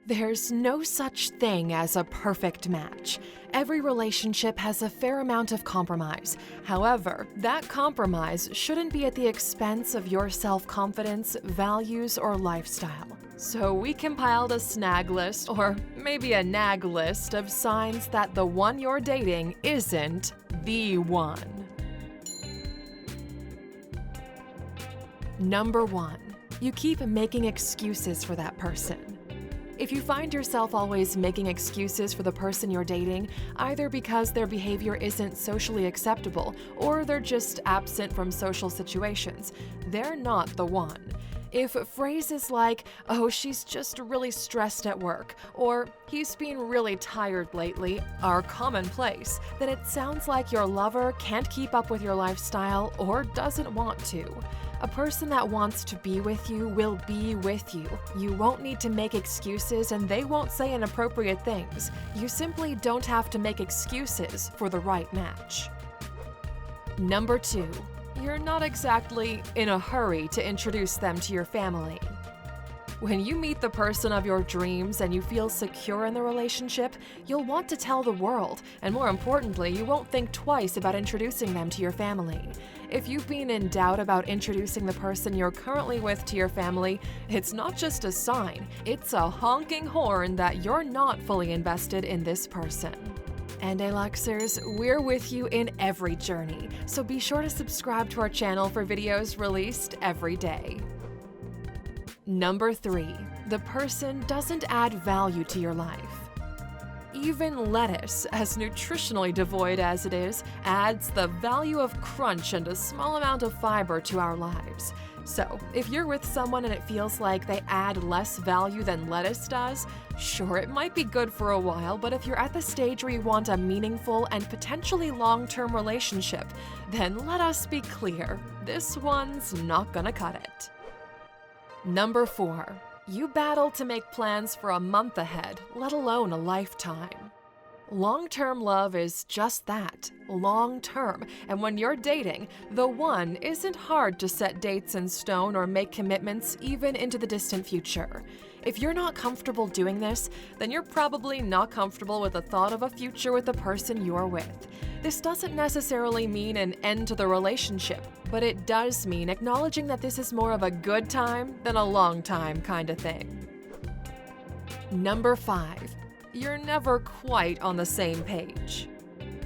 There's no such thing as a perfect match. Every relationship has a fair amount of compromise. However, that compromise shouldn't be at the expense of your self-confidence, values, or lifestyle. So we compiled a snag list, or maybe a nag list, of signs that the one you're dating isn't the one. Number 1. You keep making excuses for that person. If you find yourself always making excuses for the person you're dating, either because their behavior isn't socially acceptable or they're just absent from social situations, they're not the one. If phrases like, "Oh, she's just really stressed at work," or "he's been really tired lately," are commonplace, then it sounds like your lover can't keep up with your lifestyle or doesn't want to. A person that wants to be with you will be with you. You won't need to make excuses and they won't say inappropriate things. You simply don't have to make excuses for the right match. Number 2. You're not exactly in a hurry to introduce them to your family. When you meet the person of your dreams and you feel secure in the relationship, you'll want to tell the world, and more importantly, you won't think twice about introducing them to your family. If you've been in doubt about introducing the person you're currently with to your family, it's not just a sign, it's a honking horn that you're not fully invested in this person. And Aluxers, we're with you in every journey, so be sure to subscribe to our channel for videos released every day. Number 3. The person doesn't add value to your life. Even lettuce, as nutritionally devoid as it is, adds the value of crunch and a small amount of fiber to our lives. So, if you're with someone and it feels like they add less value than lettuce does, sure, it might be good for a while, but if you're at the stage where you want a meaningful and potentially long-term relationship, then let us be clear, this one's not gonna cut it. Number 4. You battle to make plans for a month ahead, let alone a lifetime. Long-term love is just that, long-term, and when you're dating, the one isn't hard to set dates in stone or make commitments even into the distant future. If you're not comfortable doing this, then you're probably not comfortable with the thought of a future with the person you're with. This doesn't necessarily mean an end to the relationship, but it does mean acknowledging that this is more of a good time than a long time kind of thing. Number 5. You're never quite on the same page.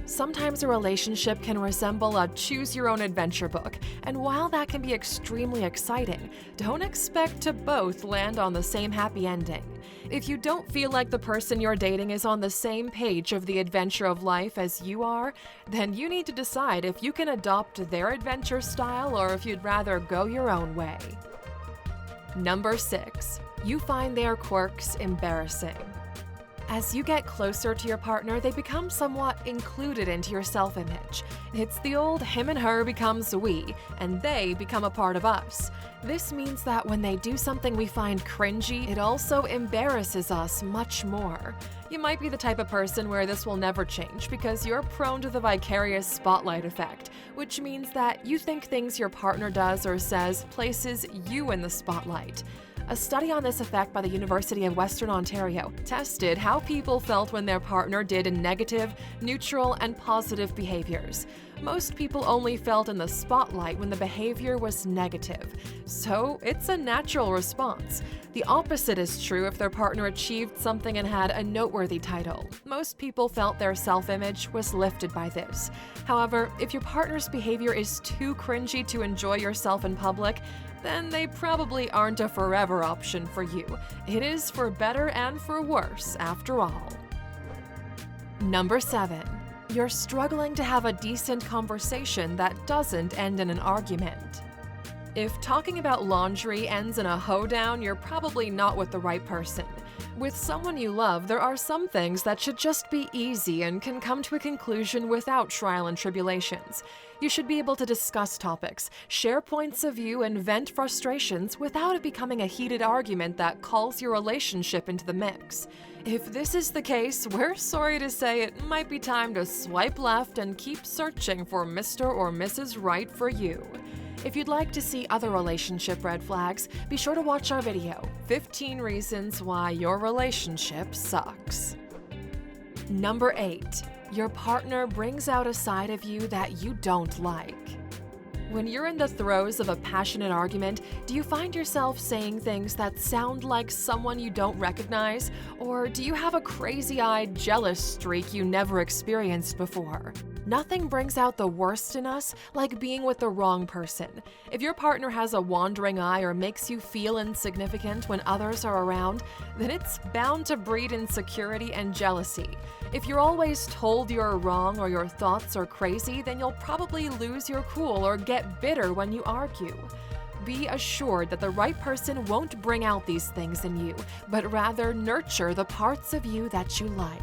Sometimes a relationship can resemble a choose-your-own-adventure book, and while that can be extremely exciting, don't expect to both land on the same happy ending. If you don't feel like the person you're dating is on the same page of the adventure of life as you are, then you need to decide if you can adopt their adventure style or if you'd rather go your own way. Number 6. You find their quirks embarrassing. As you get closer to your partner, they become somewhat included into your self-image. It's the old him and her becomes we, and they become a part of us. This means that when they do something we find cringy, it also embarrasses us much more. You might be the type of person where this will never change because you're prone to the vicarious spotlight effect, which means that you think things your partner does or says places you in the spotlight. A study on this effect by the University of Western Ontario tested how people felt when their partner did negative, neutral, and positive behaviors. Most people only felt in the spotlight when the behavior was negative, so it's a natural response. The opposite is true if their partner achieved something and had a noteworthy title. Most people felt their self-image was lifted by this. However, if your partner's behavior is too cringy to enjoy yourself in public, then they probably aren't a forever option for you. It is for better and for worse, after all. Number 7. You're struggling to have a decent conversation that doesn't end in an argument. If talking about laundry ends in a hoedown, you're probably not with the right person. With someone you love, there are some things that should just be easy and can come to a conclusion without trial and tribulations. You should be able to discuss topics, share points of view, and vent frustrations without it becoming a heated argument that calls your relationship into the mix. If this is the case, we're sorry to say it might be time to swipe left and keep searching for Mr. or Mrs. Right for you. If you'd like to see other relationship red flags, be sure to watch our video, 15 Reasons Why Your Relationship Sucks. Number 8. Your partner brings out a side of you that you don't like. When you're in the throes of a passionate argument, do you find yourself saying things that sound like someone you don't recognize? Or do you have a crazy-eyed, jealous streak you never experienced before? Nothing brings out the worst in us like being with the wrong person. If your partner has a wandering eye or makes you feel insignificant when others are around, then it's bound to breed insecurity and jealousy. If you're always told you're wrong or your thoughts are crazy, then you'll probably lose your cool or get bitter when you argue. Be assured that the right person won't bring out these things in you, but rather nurture the parts of you that you like.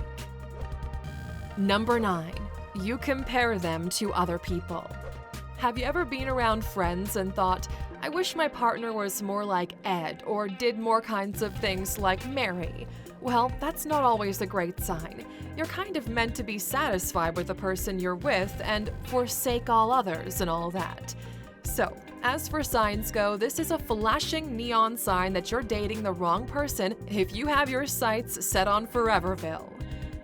Number 9. You compare them to other people. Have you ever been around friends and thought, I wish my partner was more like Ed or did more kinds of things like Mary? Well, that's not always a great sign. You're kind of meant to be satisfied with the person you're with and forsake all others and all that. So, as for signs go, this is a flashing neon sign that you're dating the wrong person if you have your sights set on Foreverville.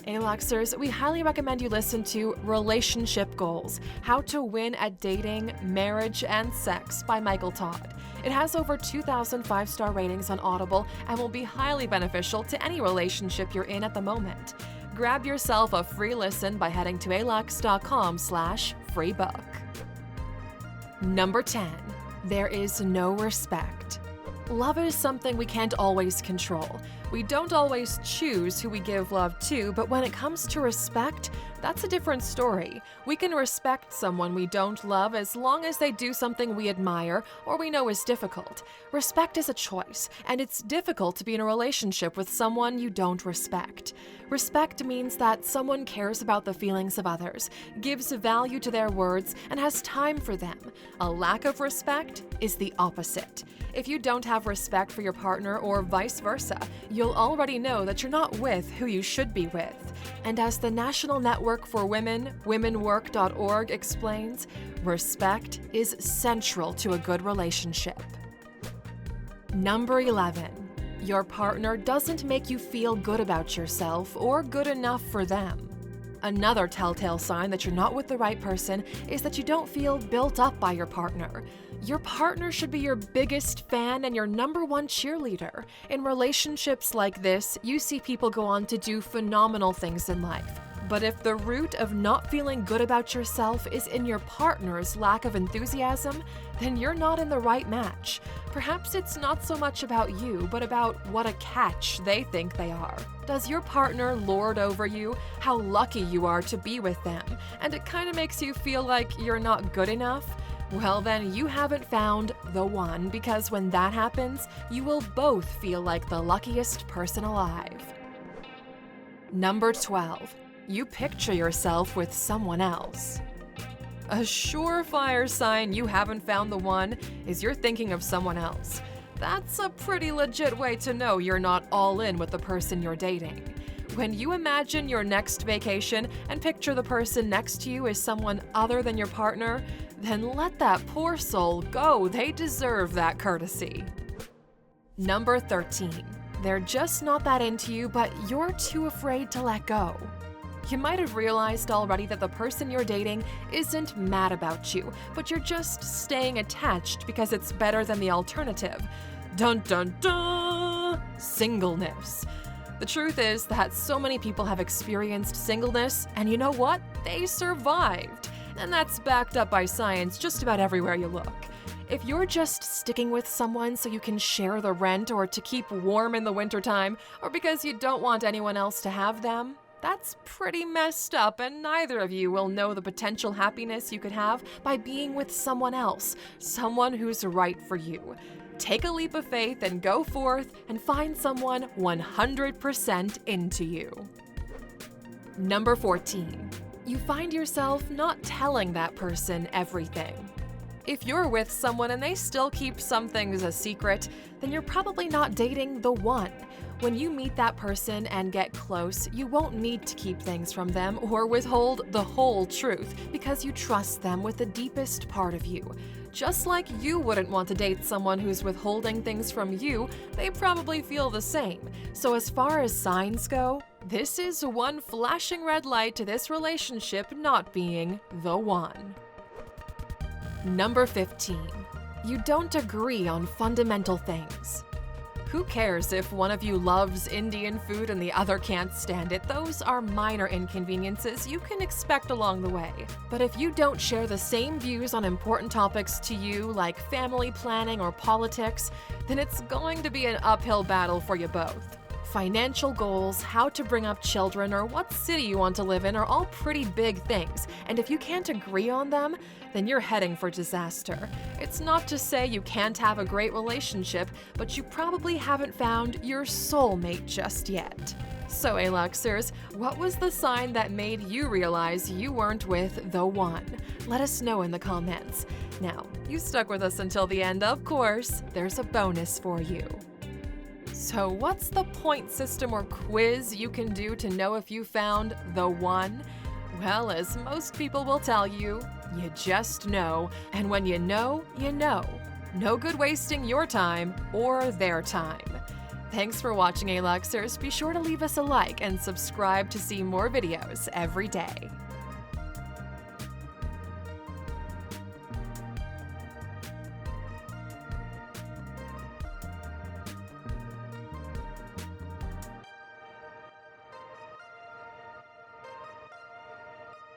Aluxers, we highly recommend you listen to Relationship Goals: How to Win at Dating, Marriage, and Sex by Michael Todd. It has over 2,000 five-star ratings on Audible and will be highly beneficial to any relationship you're in at the moment. Grab yourself a free listen by heading to Alux.com/freebook. Number 10. There is no respect. Love is something we can't always control. We don't always choose who we give love to, but when it comes to respect, that's a different story. We can respect someone we don't love as long as they do something we admire or we know is difficult. Respect is a choice, and it's difficult to be in a relationship with someone you don't respect. Respect means that someone cares about the feelings of others, gives value to their words, and has time for them. A lack of respect is the opposite. If you don't have respect for your partner or vice versa, you'll already know that you're not with who you should be with. And as the National Network for Women, womenwork.org explains, respect is central to a good relationship. Number 11. Your partner doesn't make you feel good about yourself or good enough for them. Another telltale sign that you're not with the right person is that you don't feel built up by your partner. Your partner should be your biggest fan and your number one cheerleader. In relationships like this, you see people go on to do phenomenal things in life. But if the root of not feeling good about yourself is in your partner's lack of enthusiasm, then you're not in the right match. Perhaps it's not so much about you, but about what a catch they think they are. Does your partner lord over you, how lucky you are to be with them, and it kind of makes you feel like you're not good enough? Well, then you haven't found the one, because when that happens, you will both feel like the luckiest person alive. Number 12. You picture yourself with someone else. A surefire sign you haven't found the one is you're thinking of someone else. That's a pretty legit way to know you're not all in with the person you're dating. When you imagine your next vacation and picture the person next to you as someone other than your partner, then let that poor soul go. They deserve that courtesy. Number 13. They're just not that into you, but you're too afraid to let go. You might have realized already that the person you're dating isn't mad about you, but you're just staying attached because it's better than the alternative. Dun dun dun! Singleness. The truth is that so many people have experienced singleness, and you know what? They survived. And that's backed up by science just about everywhere you look. If you're just sticking with someone so you can share the rent or to keep warm in the wintertime, or because you don't want anyone else to have them, that's pretty messed up, and neither of you will know the potential happiness you could have by being with someone else, someone who's right for you. Take a leap of faith and go forth and find someone 100% into you. Number 14. You find yourself not telling that person everything. If you're with someone and they still keep some things a secret, then you're probably not dating the one. When you meet that person and get close, you won't need to keep things from them or withhold the whole truth because you trust them with the deepest part of you. Just like you wouldn't want to date someone who's withholding things from you, they probably feel the same. So as far as signs go, this is one flashing red light to this relationship not being the one. Number 15. You don't agree on fundamental things. Who cares if one of you loves Indian food and the other can't stand it? Those are minor inconveniences you can expect along the way. But if you don't share the same views on important topics to you, like family planning or politics, then it's going to be an uphill battle for you both. Financial goals, how to bring up children, or what city you want to live in are all pretty big things, and if you can't agree on them, then you're heading for disaster. It's not to say you can't have a great relationship, but you probably haven't found your soulmate just yet. So, Aluxers, what was the sign that made you realize you weren't with the one? Let us know in the comments. Now, you stuck with us until the end, of course. There's a bonus for you. So what's the point system or quiz you can do to know if you found the one? Well, as most people will tell you, you just know. And when you know, you know. No good wasting your time or their time. Thanks for watching, Aluxers. Be sure to leave us a like and subscribe to see more videos every day.